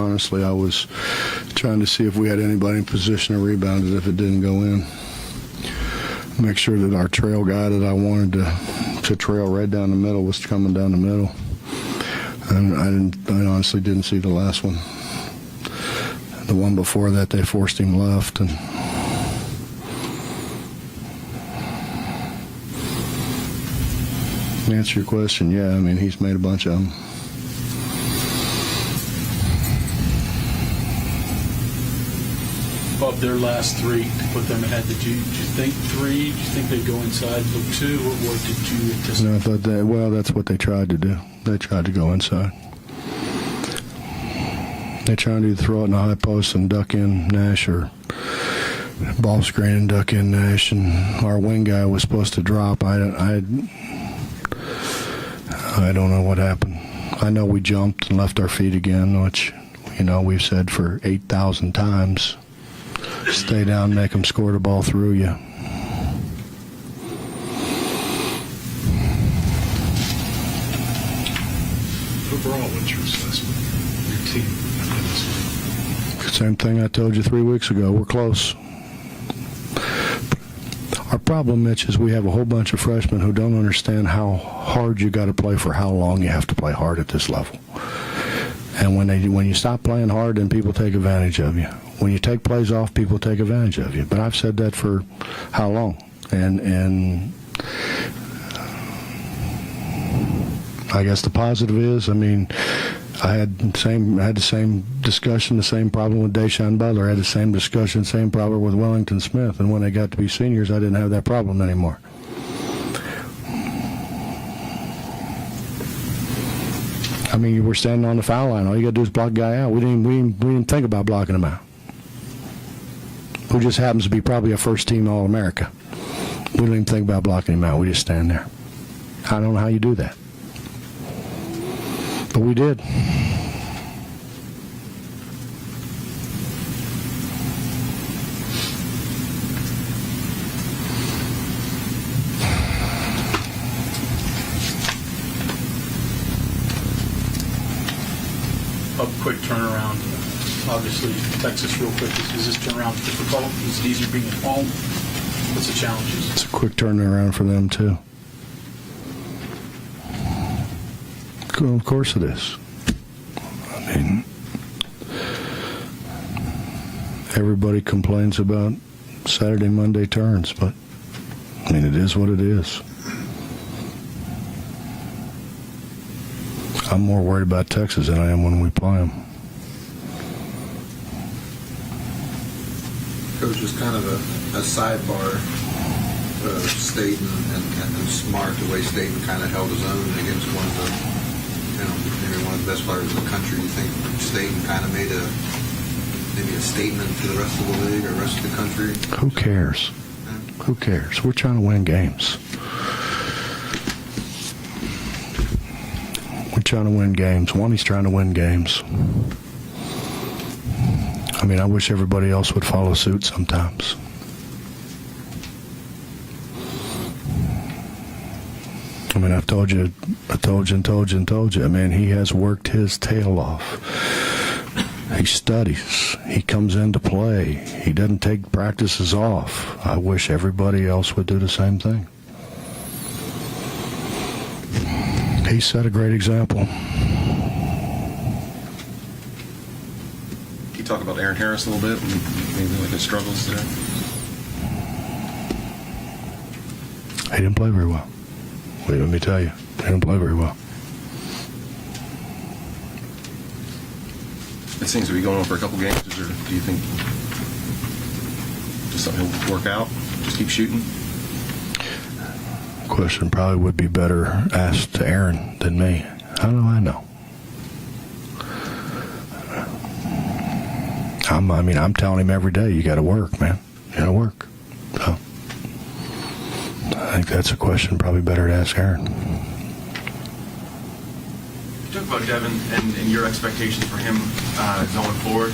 honestly, I was trying to see if we had anybody in position to rebound it if it didn't go in. Make sure that our trail guy that I wanted to trail right down the middle was coming down the middle. And I honestly didn't see the last one. The one before that, they forced him left. And to answer your question, yeah, I mean, he's made a bunch of them. Of their last three, to put them ahead, did you think three? Did you think they'd go inside, look two, or did you anticipate? No, I thought well, that's what they tried to do. They tried to go inside. They tried to throw it in the high post and duck in Nash, or ball screen and duck in Nash, and our wing guy was supposed to drop. I don't know what happened. I know we jumped and left our feet again, which, you know, we've said for 8,000 times. Stay down, make them score the ball through you. Overall, what's your assessment of your team? Same thing I told you 3 weeks ago. We're close. Our problem, Mitch, is we have a whole bunch of freshmen who don't understand how hard you got to play for how long you have to play hard at this level. And when you stop playing hard, then people take advantage of you. When you take plays off, people take advantage of you. But I've said that for how long? And I guess the positive is, I mean, I had the same discussion, the same problem with Deshaun Butler. I had the same discussion, same problem with Wellington Smith. And when they got to be seniors, I didn't have that problem anymore. I mean, you were standing on the foul line. All you got to do is block a guy out. We didn't think about blocking him out. Who just happens to be probably a first-team All-America. We didn't even think about blocking him out. We just stand there. I don't know how you do that. But we did. A quick turnaround. Obviously, Texas, real quick. Is this turnaround difficult? Is it easier being at home? What's the challenges? It's a quick turnaround for them, too. Well, of course it is. I mean, everybody complains about Saturday, Monday turns, but, I mean, it is what it is. I'm more worried about Texas than I am when we play them. Coach, just kind of a sidebar. Staten and Smart, the way Staten kind of held his own against one of the, maybe one of the best players in the country. You think Staten kind of made maybe a statement to the rest of the league or the rest of the country? Who cares? Yeah. Who cares? We're trying to win games. We're trying to win games. He's trying to win games. I mean, I wish everybody else would follow suit sometimes. I mean, I've told you. I mean, he has worked his tail off. He studies. He comes in to play. He doesn't take practices off. I wish everybody else would do the same thing. He set a great example. Can you talk about Aaron Harris a little bit? Maybe like his struggles there? He didn't play very well. Let me tell you, he didn't play very well. It seems to be going on for a couple games. Or do you think just something will work out? Just keep shooting? Question probably would be better asked to Aaron than me. How do I know? I'm telling him every day, you got to work, man. You got to work. So I think that's a question probably better to ask Aaron. Talk about Devin and your expectations for him going forward.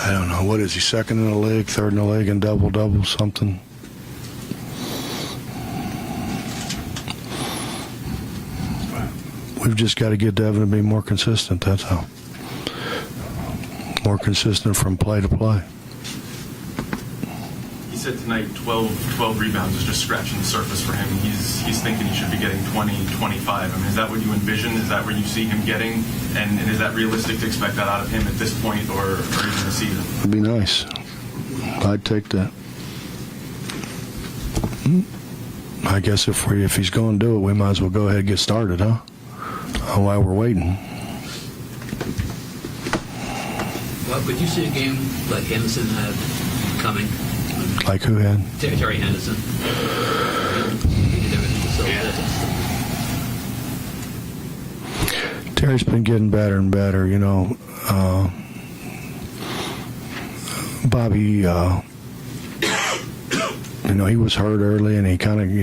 I don't know. What is he, second in the league, third in the league in double-double, something? we've just got to get Devin to be more consistent. That's all. More consistent from play to play. He said tonight 12 rebounds is just scratching the surface for him. He's thinking he should be getting 20, 25. I mean, is that what you envision? Is that where you see him getting? And is that realistic to expect that out of him at this point or even the season? It'd be nice. I'd take that. I guess if he's going to do it, we might as well go ahead and get started, huh? While we're waiting. Well, could you see a game like Henderson had coming? Like who had? Terry Henderson. He did everything so Terry's been getting better and better, you know. Bobby, you know, he was hurt early and he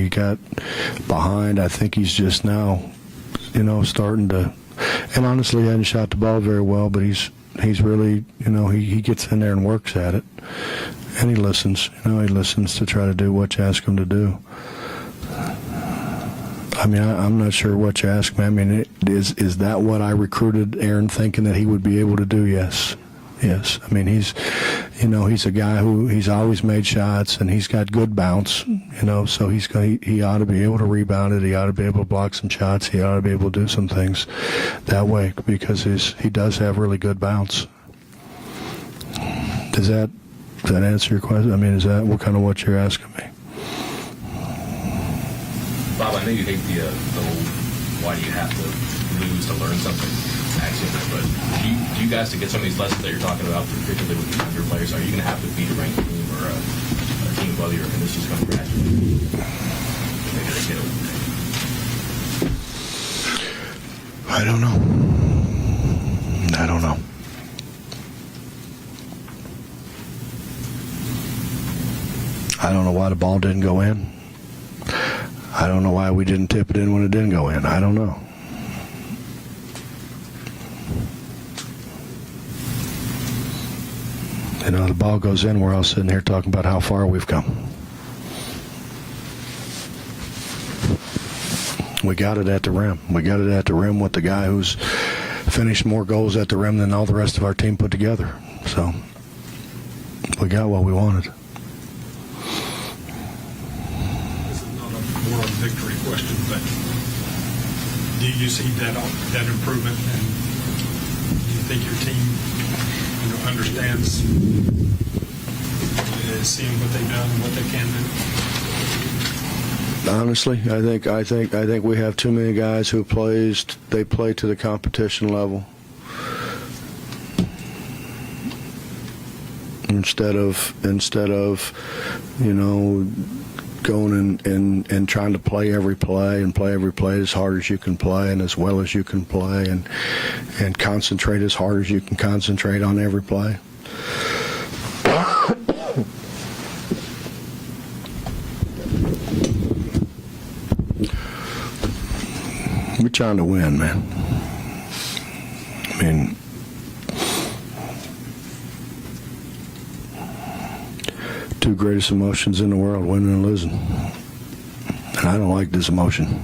got behind. I think he's just now, you know, starting to. And honestly, he hadn't shot the ball very well, but he's really, you know, he gets in there and works at it, and he listens. You know, he listens to try to do what you ask him to do. I mean, I'm not sure what you ask me. I mean, is that what I recruited Aaron thinking that he would be able to do? Yes. Yes. I mean, he's a guy he's always made shots and he's got good bounce, you know, so he ought to be able to rebound it. He ought to be able to block some shots. He ought to be able to do some things that way because he does have really good bounce. Does that answer your question? I mean, is that what you're asking me? Bob, I know you hate the whole why do you have to lose to learn something axiom, but do you guys, to get some of these lessons that you're talking about, particularly with the younger players, are you going to have to beat a ranked team or a team above you, or can this just come gradually? Maybe they get it. I don't know. I don't know why the ball didn't go in. I don't know why we didn't tip it in when it didn't go in. I don't know. You know, the ball goes in, we're all sitting here talking about how far we've come. We got it at the rim. We got it at the rim with the guy who's finished more goals at the rim than all the rest of our team put together. So we got what we wanted. This is not a moral victory question, but do you see that improvement, and do you think your team, you know, understands, seeing what they've done and what they can do? Honestly, I think we have too many guys who play to the competition level instead of you know, going and trying to play every play as hard as you can play and as well as you can play and concentrate as hard as you can concentrate on every play. We're trying to win, man. I mean, two greatest emotions in the world, winning and losing. And I don't like this emotion.